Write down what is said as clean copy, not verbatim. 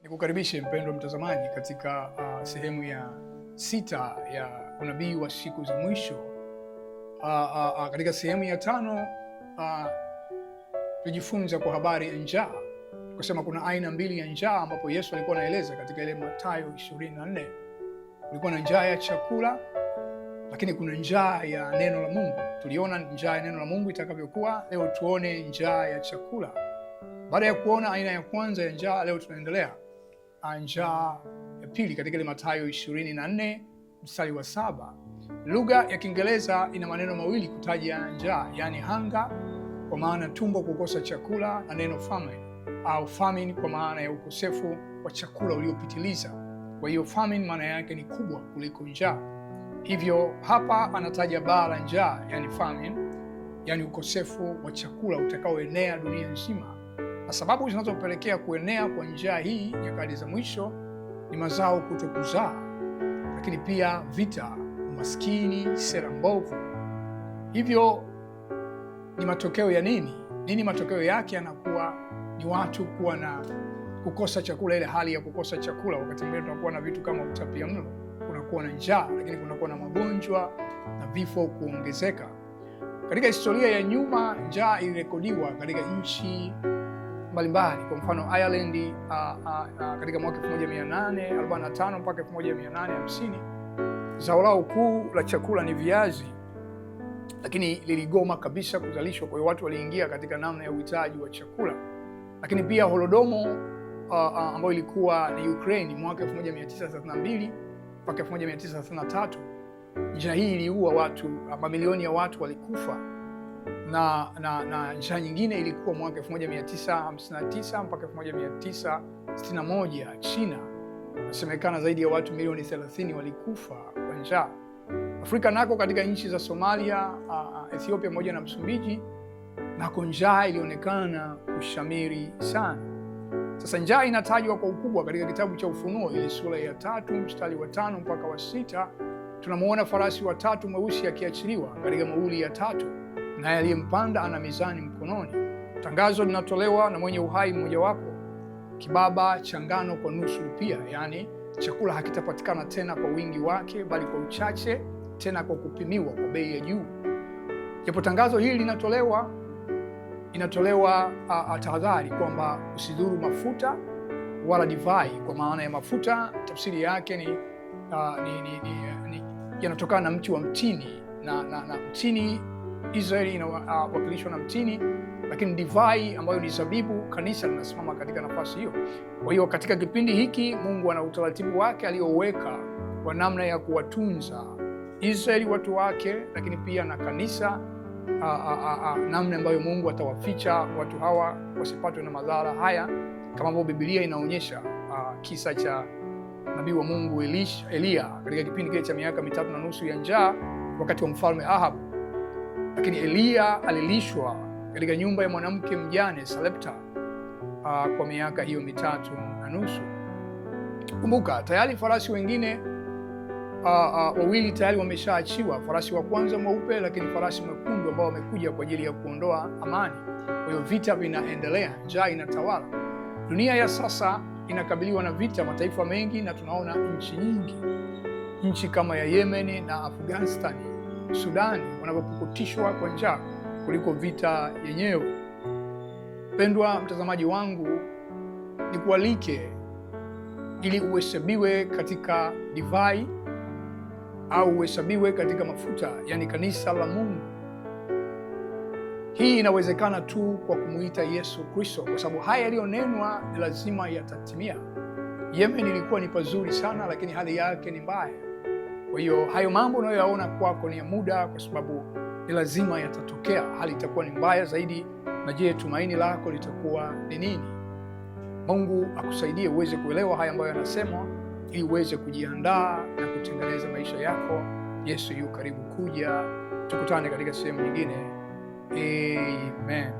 Nikukaribishe mpendwa mtazamaji katika sehemu ya 6 ya unabii wa siku za mwisho. Katika sehemu ya 5 tujifunza kwa habari ya njaa. Tukasema kuna aina mbili ya njaa ambapo Yesu alikuwa anaeleza katika ile Mathayo 24. Kulikuwa na njaa ya chakula, lakini kuna njaa ya neno la Mungu. Tuliona njaa ya neno la Mungu itakavyokuwa. Leo tuone njaa ya chakula. Baada ya kuona aina ya kwanza ya njaa, leo tunaendelea njaa ya pili katika ile Mathayo 24 mstari wa 7. Lugha ya Kiingereza ina maneno mawili kutaja njaa, yani hunger kwa maana tumbo kukosa chakula, na neno famine au famine kwa maana ya ukosefu wa chakula uliopitiliza. Kwa hiyo famine maana yake ni kubwa kuliko njaa. Hivyo hapa anataja baa la njaa, yani famine, yani ukosefu wa chakula utakaoenea dunia nzima. Na sababu zinazopelekea kuenea kwa njaa hii nyakati za mwisho ni mazao kutokuzaa, lakini pia vita, umaskini, sera mbovu. Hivyo ni matokeo ya nini? Nini matokeo yake? Yanakuwa ni watu kuwa na kukosa chakula, ile hali ya kukosa chakula. Wakati mwingine tunakuwa na vitu kama utapiamlo, kunakuwa na njaa, lakini kunakuwa na magonjwa na vifo kuongezeka. Katika historia ya nyuma, njaa ilirekodiwa katika nchi mbalimbali. Kwa mfano Ireland katika mwaka 1845 mpaka 1850 zao lao kuu la chakula ni viazi, lakini liligoma kabisa kuzalishwa. Kwa hiyo watu waliingia katika namna ya uhitaji wa chakula. Lakini pia Holodomor ambayo ilikuwa ni Ukraine mwaka 1932 mpaka 1933, njaa hii iliua watu, mamilioni ya watu walikufa. Na njaa nyingine ilikuwa mwaka 1959 mpaka 1961 China. Nasemekana zaidi ya watu milioni 30 walikufa kwa njaa. Afrika nako katika nchi za Somalia, Ethiopia pamoja na Msumbiji, nako njaa ilionekana kushamiri sana. Sasa njaa inatajwa kwa ukubwa katika kitabu cha Ufunuo, ile sura ya 3 mstari wa 5 mpaka wa 6. Tunamuona farasi watatu mweusi akiachiliwa katika muhuri ya 3, naye aliyempanda ana mizani mkononi. Tangazo linatolewa na mwenye uhai mmojawapo, kibaba cha ngano kwa nusu rupia, yani chakula hakitapatikana tena kwa wingi wake, bali kwa uchache, tena kwa kupimiwa kwa bei ya juu. Japo tangazo hili inatolewa tahadhari kwamba usidhuru mafuta wala divai. Kwa maana ya mafuta, tafsiri yake ni yanatokana na mti wa mtini, na mtini Israeli inawakilishwa na mtini, lakini divai ambayo ni zabibu, kanisa linasimama katika nafasi hiyo. Kwa hiyo katika kipindi hiki Mungu ana utaratibu wake alioweka kwa namna ya kuwatunza Israeli watu wake, lakini pia na kanisa, namna ambayo Mungu atawaficha watu hawa wasipatwe na madhara haya, kama ambavyo Biblia inaonyesha kisa cha nabii wa Mungu Eliya katika kipindi kile cha miaka 3.5 ya njaa wakati wa mfalme Ahab. Lakini Eliya alilishwa katika nyumba ya mwanamke mjane Sarepta kwa miaka hiyo 3.5. Kumbuka tayari farasi wengine wawili tayari wameshaachiwa, farasi wa kwanza mweupe, lakini farasi mwekundu ambao wamekuja kwa ajili ya kuondoa amani. Kwa hiyo vita vinaendelea, njaa inatawala. Dunia ya sasa inakabiliwa na vita, mataifa mengi, na tunaona nchi nyingi, nchi kama ya Yemen na Afghanistan, Sudani, wanapopukutishwa kwa njaa kuliko vita yenyewe. Pendwa mtazamaji wangu, nikualike ili uhesabiwe katika divai au uhesabiwe katika mafuta, yani kanisa la Mungu. Hii inawezekana tu kwa kumuita Yesu Kristo, kwa sababu haya yaliyonenwa lazima yatatimia. Yemen ilikuwa ni pazuri sana, lakini hali yake ni mbaya. Kwa hiyo hayo mambo unayoyaona kwako ni ya muda, kwa sababu ni lazima yatatokea. Hali itakuwa ni mbaya zaidi. Na je, tumaini lako litakuwa ni nini? Mungu akusaidie uweze kuelewa haya ambayo yanasemwa, ili uweze kujiandaa na kutengeneza maisha yako. Yesu yu karibu kuja. Tukutane katika sehemu nyingine. Amen.